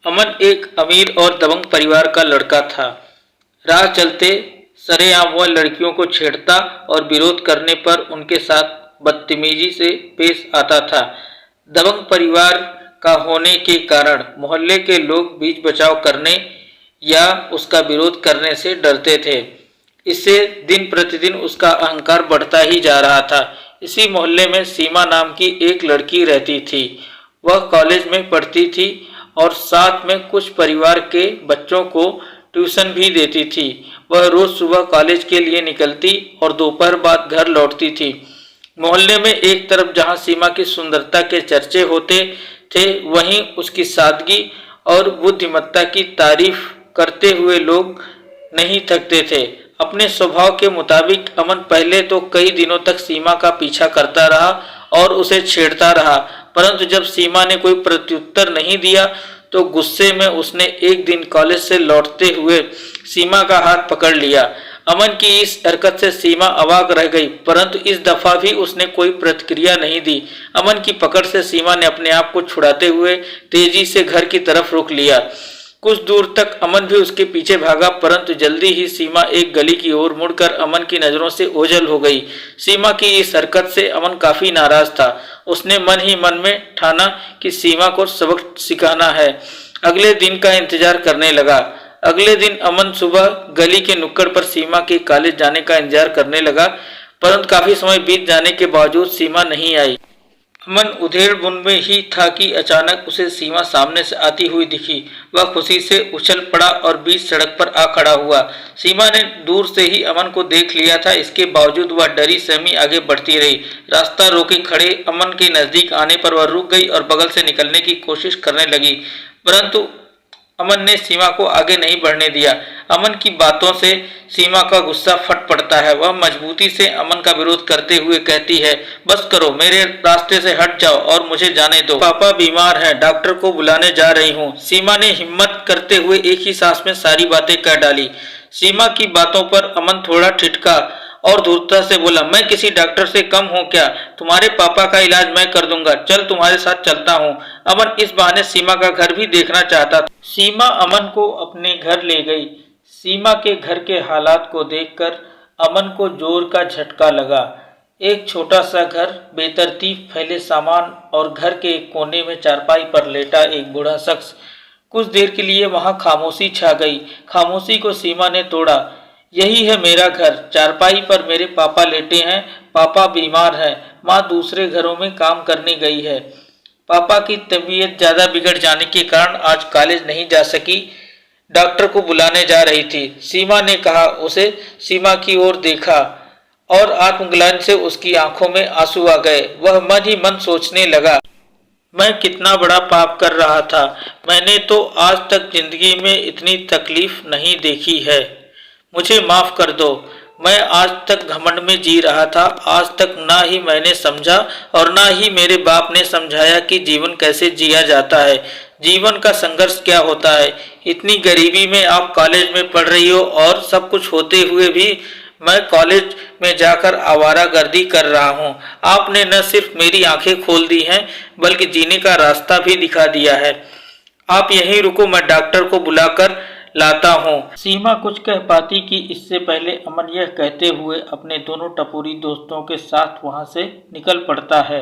अमन एक अमीर और दबंग परिवार का लड़का था। राह चलते सरेआम वह लड़कियों को छेड़ता और विरोध करने पर उनके साथ बदतमीजी से पेश आता था। दबंग परिवार का होने के कारण मोहल्ले के लोग बीच बचाव करने या उसका विरोध करने से डरते थे। इससे दिन प्रतिदिन उसका अहंकार बढ़ता ही जा रहा था। इसी मोहल्ले में सीमा नाम की एक लड़की रहती थी। वह कॉलेज में पढ़ती थी और साथ में कुछ परिवार के बच्चों को ट्यूशन भी देती थी। वह रोज सुबह कॉलेज के लिए निकलती और दोपहर बाद घर लौटती थी। मोहल्ले में एक तरफ जहां सीमा की सुंदरता के चर्चे होते थे, वहीं उसकी सादगी और बुद्धिमत्ता की तारीफ करते हुए लोग नहीं थकते थे। अपने स्वभाव के मुताबिक अमन पहले तो कई दिनों तक सीमा का पीछा करता रहा और उसे छेड़ता रहा, परंतु जब सीमा ने कोई प्रत्युत्तर नहीं दिया तो गुस्से में उसने एक दिन कॉलेज से लौटते हुए सीमा का हाथ पकड़ लिया। अमन की इस हरकत से सीमा अवाक रह गई, परंतु इस दफा भी उसने कोई प्रतिक्रिया नहीं दी। अमन की पकड़ से सीमा ने अपने आप को छुड़ाते हुए तेजी से घर की तरफ रुख लिया। कुछ दूर तक अमन भी उसके पीछे भागा, परंतु जल्दी ही सीमा एक गली की ओर मुड़कर अमन की नजरों से ओझल हो गई। सीमा की इस हरकत से अमन काफी नाराज था। उसने मन ही मन में ठाना कि सीमा को सबक सिखाना है। अगले दिन का इंतजार करने लगा। अगले दिन अमन सुबह गली के नुक्कड़ पर सीमा के कॉलेज जाने का इंतजार करने लगा, परंतु काफी समय बीत जाने के बावजूद सीमा नहीं आई। अमन उधेड़-बुन में ही था कि अचानक उसे सीमा सामने से आती हुई दिखी। वह खुशी से उछल पड़ा और बीच सड़क पर आ खड़ा हुआ। सीमा ने दूर से ही अमन को देख लिया था, इसके बावजूद वह डरी सहमी आगे बढ़ती रही। रास्ता रोके खड़े अमन के नजदीक आने पर वह रुक गई और बगल से निकलने की कोशिश करने लगी, परंतु अमन ने सीमा को आगे नहीं बढ़ने दिया। अमन की बातों से सीमा का गुस्सा फट पड़ता है। वह मजबूती से अमन का विरोध करते हुए कहती है, बस करो, मेरे रास्ते से हट जाओ और मुझे जाने दो। पापा बीमार हैं, डॉक्टर को बुलाने जा रही हूँ। सीमा ने हिम्मत करते हुए एक ही सांस में सारी बातें कह डाली। सीमा की बातों पर अमन थोड़ा ठिठका और धूर्तता से बोला, मैं किसी डॉक्टर से कम हूँ क्या? तुम्हारे पापा का इलाज मैं कर दूंगा, चल तुम्हारे साथ चलता हूँ। अमन इस बहाने सीमा का घर भी देखना चाहता था। सीमा अमन को अपने घर ले गई। सीमा के घर के हालात को देखकर अमन को जोर का झटका लगा। एक छोटा सा घर, बेतरतीब फैले सामान और घर के एक कोने में चारपाई पर लेटा एक बूढ़ा शख्स। कुछ देर के लिए वहां खामोशी छा गई। खामोशी को सीमा ने तोड़ा। यही है मेरा घर, चारपाई पर मेरे पापा लेटे हैं। पापा बीमार हैं, माँ दूसरे घरों में काम करने गई है। पापा की तबीयत ज्यादा बिगड़ जाने के कारण आज कॉलेज नहीं जा सकी, डॉक्टर को बुलाने जा रही थी, सीमा ने कहा। उसे सीमा की ओर देखा और आत्मग्लानि से उसकी आंखों में आंसू आ गए। वह मन ही मन सोचने लगा, मैं कितना बड़ा पाप कर रहा था। मैंने तो आज तक जिंदगी में इतनी तकलीफ नहीं देखी है। मुझे माफ कर दो। मैं आज तक घमंड में जी रहा था। आज तक ना ही मैंने समझा और ना ही मेरे बाप ने समझाया कि जीवन कैसे जिया जाता है, जीवन का संघर्ष क्या होता है। इतनी गरीबी में आप कॉलेज में पढ़ रही हो और सब कुछ होते हुए भी मैं कॉलेज में जाकर आवारागर्दी कर रहा हूँ। आपने न सिर्फ मेरी आंखें खोल दी हैं, बल्कि जीने का रास्ता भी दिखा दिया है। आप यहीं रुको, मैं डॉक्टर को बुलाकर लाता हूँ। सीमा कुछ कह पाती कि इससे पहले अमन यह कहते हुए अपने दोनों टपोरी दोस्तों के साथ वहां से निकल पड़ता है।